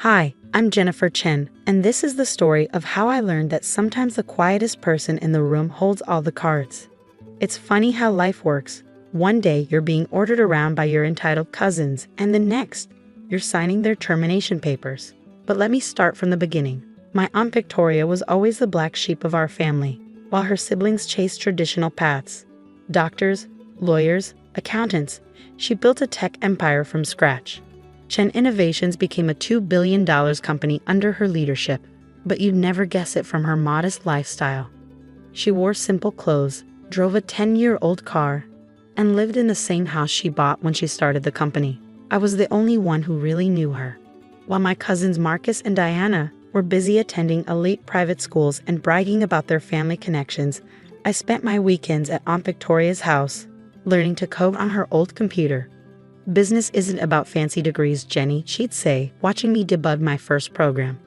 Hi, I'm Jennifer Chen, and this is the story of how I learned that sometimes the quietest person in the room holds all the cards. It's funny how life works. One day you're being ordered around by your entitled cousins, and the next, you're signing their termination papers. But let me start from the beginning. My Aunt Victoria was always the black sheep of our family, while her siblings chased traditional paths. Doctors, lawyers, accountants, she built a tech empire from scratch. Chen Innovations became a $2 billion company under her leadership, but you'd never guess it from her modest lifestyle. She wore simple clothes, drove a 10-year-old car, and lived in the same house she bought when she started the company. I was the only one who really knew her. While my cousins Marcus and Diana were busy attending elite private schools and bragging about their family connections, I spent my weekends at Aunt Victoria's house, learning to code on her old computer. Business isn't about fancy degrees, Jenny, she'd say, watching me debug my first program.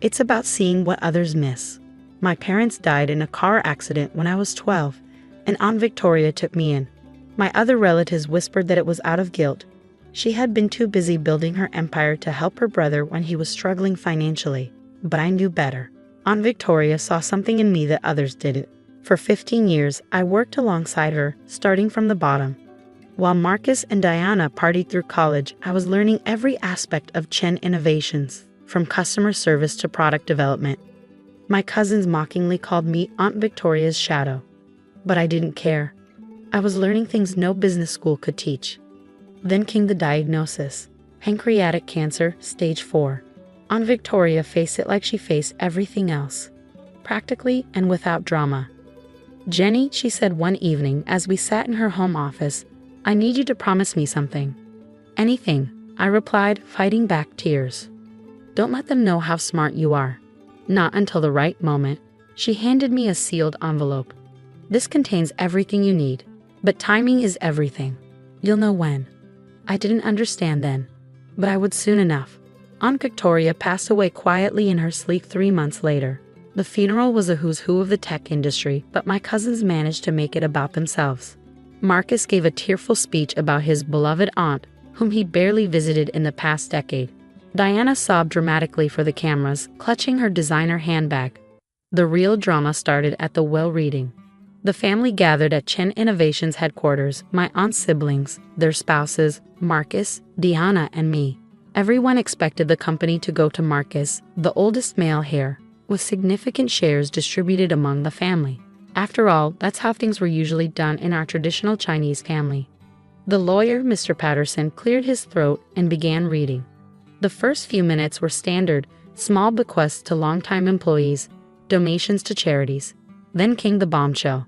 It's about seeing what others miss. My parents died in a car accident when I was 12, and Aunt Victoria took me in. My other relatives whispered that it was out of guilt. She had been too busy building her empire to help her brother when he was struggling financially. But I knew better. Aunt Victoria saw something in me that others didn't. For 15 years, I worked alongside her, starting from the bottom. While Marcus and Diana partied through college, I was learning every aspect of Chen Innovations, from customer service to product development. My cousins mockingly called me Aunt Victoria's shadow. But I didn't care. I was learning things no business school could teach. Then came the diagnosis: pancreatic cancer, stage 4. Aunt Victoria faced it like she faced everything else, practically and without drama. "Jenny," she said one evening as we sat in her home office, "I need you to promise me something." "Anything," I replied, fighting back tears. "Don't let them know how smart you are." "Not until the right moment." She handed me a sealed envelope. "This contains everything you need, but timing is everything. You'll know when." I didn't understand then, but I would soon enough. Aunt Victoria passed away quietly in her sleep 3 months later. The funeral was a who's who of the tech industry, but my cousins managed to make it about themselves. Marcus gave a tearful speech about his beloved aunt, whom he barely visited in the past decade. Diana sobbed dramatically for the cameras, clutching her designer handbag. The real drama started at the will reading. The family gathered at Chen Innovations headquarters, my aunt's siblings, their spouses, Marcus, Diana, and me. Everyone expected the company to go to Marcus, the oldest male heir, with significant shares distributed among the family. After all, that's how things were usually done in our traditional Chinese family. The lawyer, Mr. Patterson, cleared his throat and began reading. The first few minutes were standard: small bequests to longtime employees, donations to charities. Then came the bombshell.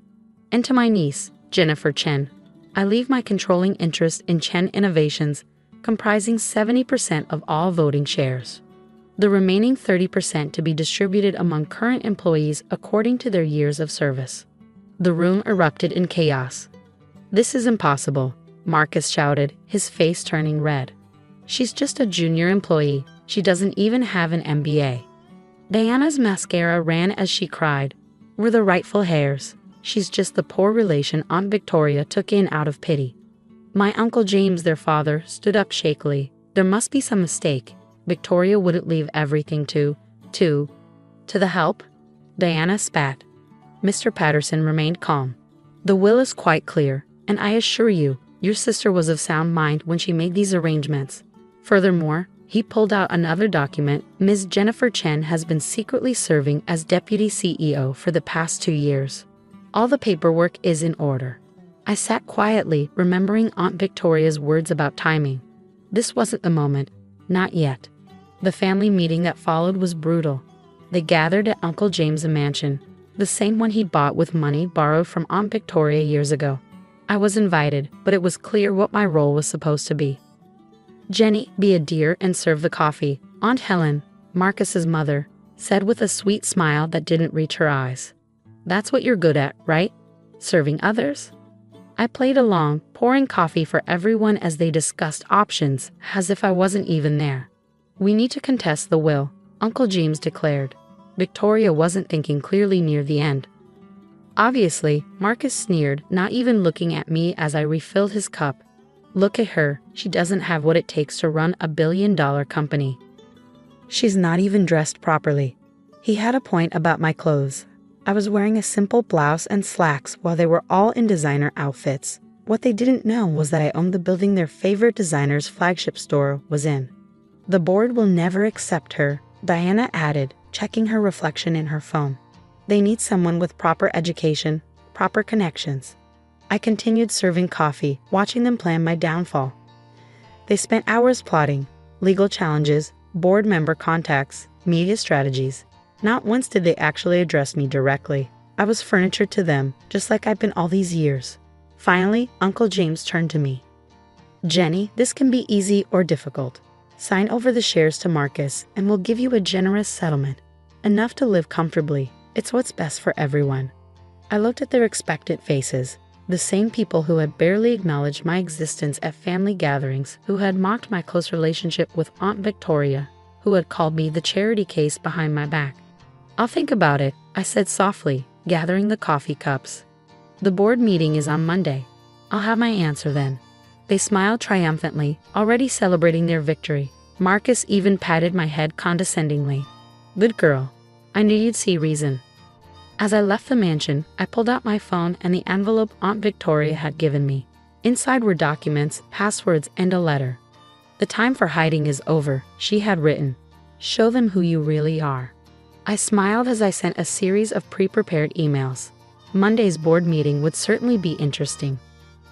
"And to my niece, Jennifer Chen, I leave my controlling interest in Chen Innovations, comprising 70% of all voting shares. The remaining 30% to be distributed among current employees according to their years of service." The room erupted in chaos. "This is impossible," Marcus shouted, his face turning red. "She's just a junior employee. She doesn't even have an MBA." Diana's mascara ran as she cried, "We're the rightful heirs. She's just the poor relation Aunt Victoria took in out of pity." My Uncle James, their father, stood up shakily. "There must be some mistake. Victoria wouldn't leave everything to the help." Diana spat. Mr. Patterson remained calm. "The will is quite clear, and I assure you, your sister was of sound mind when she made these arrangements. Furthermore," he pulled out another document, "Ms. Jennifer Chen has been secretly serving as deputy CEO for the past 2 years. All the paperwork is in order." I sat quietly, remembering Aunt Victoria's words about timing. This wasn't the moment. Not yet. The family meeting that followed was brutal. They gathered at Uncle James' mansion, the same one he'd bought with money borrowed from Aunt Victoria years ago. I was invited, but it was clear what my role was supposed to be. "Jenny, be a dear and serve the coffee," Aunt Helen, Marcus's mother, said with a sweet smile that didn't reach her eyes. "That's what you're good at, right? Serving others?" I played along, pouring coffee for everyone as they discussed options, as if I wasn't even there. "We need to contest the will," Uncle James declared. Victoria wasn't thinking clearly near the end. Obviously, Marcus sneered, not even looking at me as I refilled his cup. "Look at her, she doesn't have what it takes to run a billion-dollar company." She's not even dressed properly. He had a point about my clothes. I was wearing a simple blouse and slacks while they were all in designer outfits. What they didn't know was that I owned the building their favorite designer's flagship store was in. The board will never accept her, Diana added, checking her reflection in her phone. They need someone with proper education, proper connections. I continued serving coffee, watching them plan my downfall. They spent hours plotting legal challenges, board member contacts, media strategies. Not once did they actually address me directly. I was furniture to them, just like I've been all these years. Finally, Uncle James turned to me. Jenny, this can be easy or difficult. Sign over the shares to Marcus, and we'll give you a generous settlement. Enough to live comfortably. It's what's best for everyone. I looked at their expectant faces, the same people who had barely acknowledged my existence at family gatherings, who had mocked my close relationship with Aunt Victoria, who had called me the charity case behind my back. I'll think about it, I said softly, gathering the coffee cups. The board meeting is on Monday. I'll have my answer then. They smiled triumphantly, already celebrating their victory. Marcus even patted my head condescendingly. Good girl. I knew you'd see reason. As I left the mansion, I pulled out my phone and the envelope Aunt Victoria had given me. Inside were documents, passwords, and a letter. The time for hiding is over, she had written. Show them who you really are. I smiled as I sent a series of pre-prepared emails. Monday's board meeting would certainly be interesting.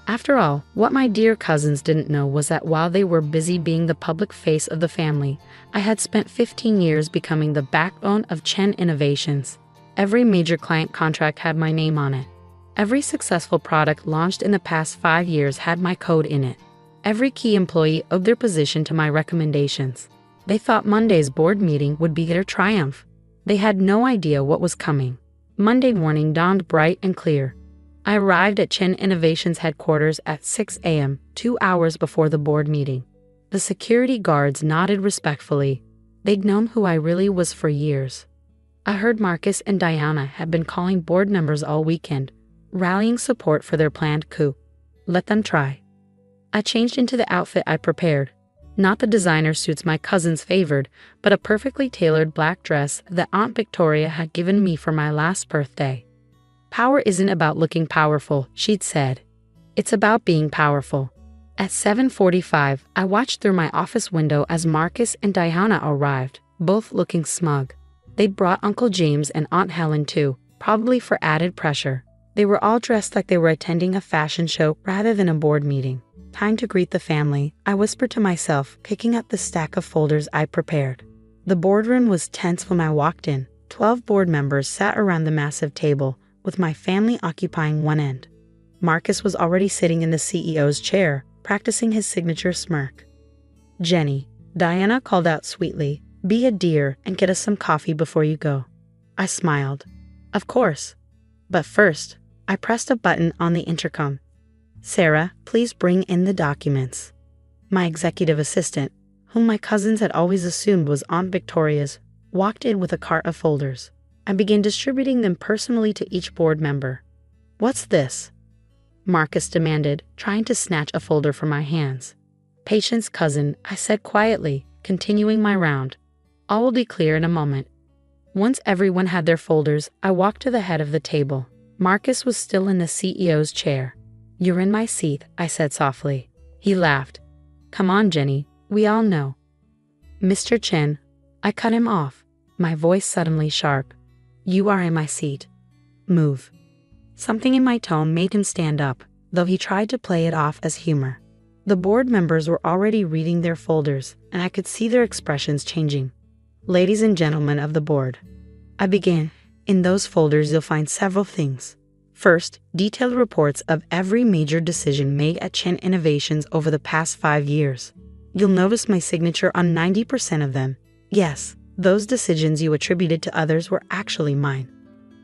After all, what my dear cousins didn't know was that while they were busy being the public face of the family, I had spent 15 years becoming the backbone of Chen Innovations. Every major client contract had my name on it. Every successful product launched in the past 5 years had my code in it. Every key employee owed their position to my recommendations. They thought Monday's board meeting would be their triumph. They had no idea what was coming. Monday morning dawned bright and clear. I arrived at Chen Innovations headquarters at 6 a.m., 2 hours before the board meeting. The security guards nodded respectfully. They'd known who I really was for years. I heard Marcus and Diana had been calling board members all weekend, rallying support for their planned coup. Let them try. I changed into the outfit I prepared. Not the designer suits my cousins favored, but a perfectly tailored black dress that Aunt Victoria had given me for my last birthday. Power isn't about looking powerful, she'd said. It's about being powerful. At 7:45, I watched through my office window as Marcus and Diana arrived, both looking smug. They'd brought Uncle James and Aunt Helen too, probably for added pressure. They were all dressed like they were attending a fashion show rather than a board meeting. Time to greet the family, I whispered to myself, picking up the stack of folders I prepared. The boardroom was tense when I walked in. 12 board members sat around the massive table, with my family occupying one end. Marcus was already sitting in the CEO's chair, practicing his signature smirk. Jenny, Diana called out sweetly, be a dear and get us some coffee before you go. I smiled. Of course. But first, I pressed a button on the intercom. Sarah, please bring in the documents. My executive assistant, whom my cousins had always assumed was Aunt Victoria's, walked in with a cart of folders. I began distributing them personally to each board member. What's this? Marcus demanded, trying to snatch a folder from my hands. Patience, cousin, I said quietly, continuing my round. All will be clear in a moment. Once everyone had their folders, I walked to the head of the table. Marcus was still in the CEO's chair. You're in my seat, I said softly. He laughed. Come on, Jenny, we all know. Mr. Chen, I cut him off, my voice suddenly sharp. You are in my seat. Move. Something in my tone made him stand up, though he tried to play it off as humor. The board members were already reading their folders, and I could see their expressions changing. Ladies and gentlemen of the board, I began. In those folders you'll find several things. First, detailed reports of every major decision made at Chen Innovations over the past 5 years. You'll notice my signature on 90% of them. Yes, those decisions you attributed to others were actually mine.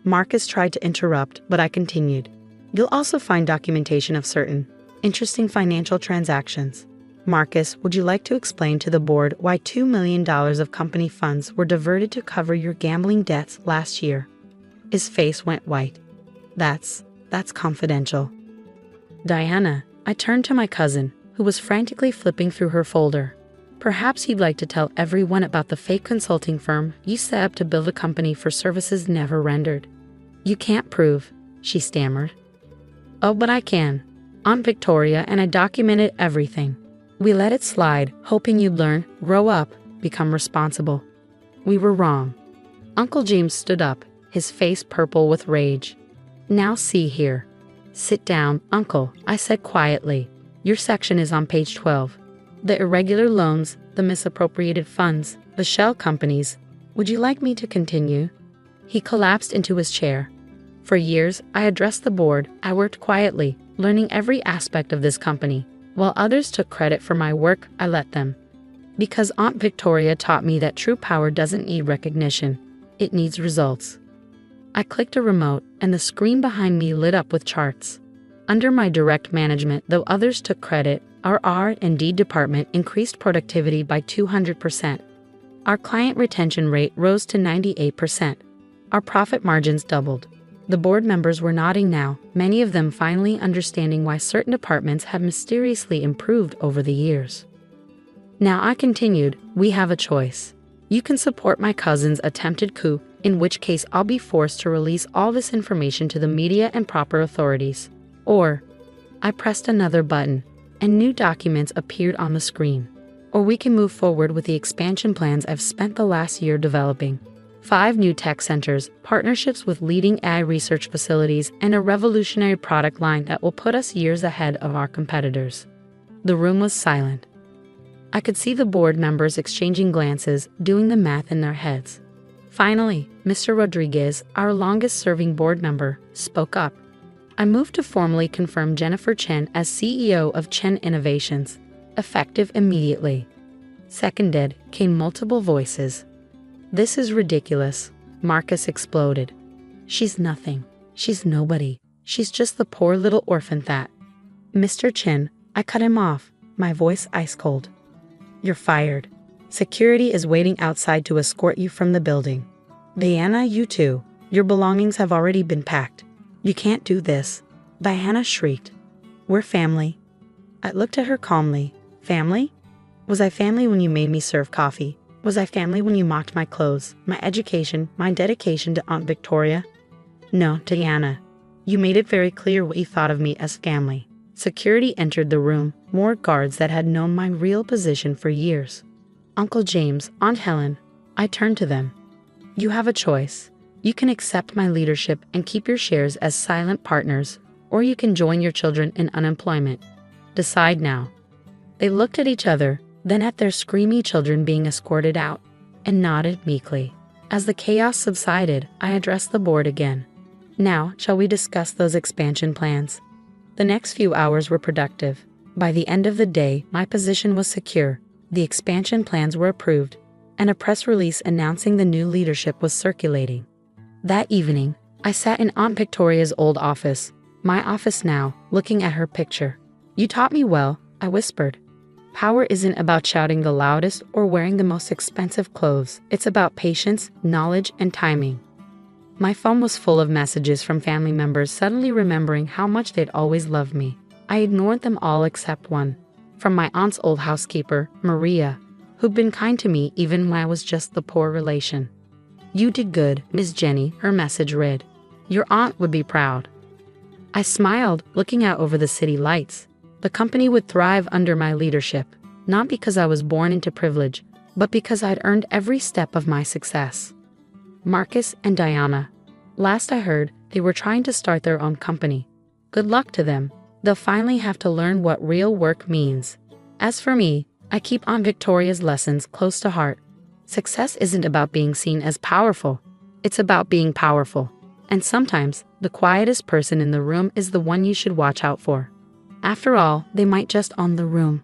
Marcus tried to interrupt, but I continued. You'll also find documentation of certain interesting financial transactions. Marcus, would you like to explain to the board why $2 million of company funds were diverted to cover your gambling debts last year? His face went white. That's confidential. Diana, I turned to my cousin, who was frantically flipping through her folder. Perhaps you'd like to tell everyone about the fake consulting firm you set up to build a company for services never rendered. You can't prove, she stammered. Oh, but I can. Aunt Victoria and I documented everything. We let it slide, hoping you'd learn, grow up, become responsible. We were wrong. Uncle James stood up, his face purple with rage. Now see here. Sit down, Uncle, I said quietly. Your section is on page 12. The irregular loans, the misappropriated funds, the shell companies. Would you like me to continue? He collapsed into his chair. For years, I addressed the board. I worked quietly, learning every aspect of this company. While others took credit for my work, I let them. Because Aunt Victoria taught me that true power doesn't need recognition. It needs results. I clicked a remote, and the screen behind me lit up with charts. Under my direct management, though others took credit, our R&D department increased productivity by 200%. Our client retention rate rose to 98%. Our profit margins doubled. The board members were nodding now, many of them finally understanding why certain departments had mysteriously improved over the years. Now I continued, we have a choice. You can support my cousin's attempted coup, in which case I'll be forced to release all this information to the media and proper authorities. Or, I pressed another button, and new documents appeared on the screen. Or we can move forward with the expansion plans I've spent the last year developing. 5 new tech centers, partnerships with leading AI research facilities, and a revolutionary product line that will put us years ahead of our competitors. The room was silent. I could see the board members exchanging glances, doing the math in their heads. Finally, Mr. Rodriguez, our longest-serving board member, spoke up. I moved to formally confirm Jennifer Chen as CEO of Chen Innovations, effective immediately. Seconded came multiple voices. This is ridiculous, Marcus exploded. She's nothing. She's nobody. She's just the poor little orphan that. Mr. Chen, I cut him off, my voice ice cold. You're fired. Security is waiting outside to escort you from the building. Diana, you too. Your belongings have already been packed. You can't do this. Diana shrieked. We're family. I looked at her calmly. Family? Was I family when you made me serve coffee? Was I family when you mocked my clothes, my education, my dedication to Aunt Victoria? No, Diana. You made it very clear what you thought of me as family. Security entered the room, more guards that had known my real position for years. Uncle James, Aunt Helen. I turned to them. You have a choice. You can accept my leadership and keep your shares as silent partners, or you can join your children in unemployment. Decide now. They looked at each other, then at their screamy children being escorted out, and nodded meekly. As the chaos subsided, I addressed the board again. Now, shall we discuss those expansion plans? The next few hours were productive. By the end of the day, my position was secure, the expansion plans were approved, and a press release announcing the new leadership was circulating. That evening, I sat in Aunt Victoria's old office, my office now, looking at her picture. You taught me well, I whispered. Power isn't about shouting the loudest or wearing the most expensive clothes. It's about patience, knowledge, and timing. My phone was full of messages from family members suddenly remembering how much they'd always loved me. I ignored them all except one. From my aunt's old housekeeper, Maria, who'd been kind to me even when I was just the poor relation. You did good, Miss Jenny, her message read. Your aunt would be proud. I smiled, looking out over the city lights. The company would thrive under my leadership, not because I was born into privilege, but because I'd earned every step of my success. Marcus and Diana. Last I heard, they were trying to start their own company. Good luck to them. They'll finally have to learn what real work means. As for me, I keep Aunt Victoria's lessons close to heart. Success isn't about being seen as powerful. It's about being powerful. And sometimes, the quietest person in the room is the one you should watch out for. After all, they might just own the room.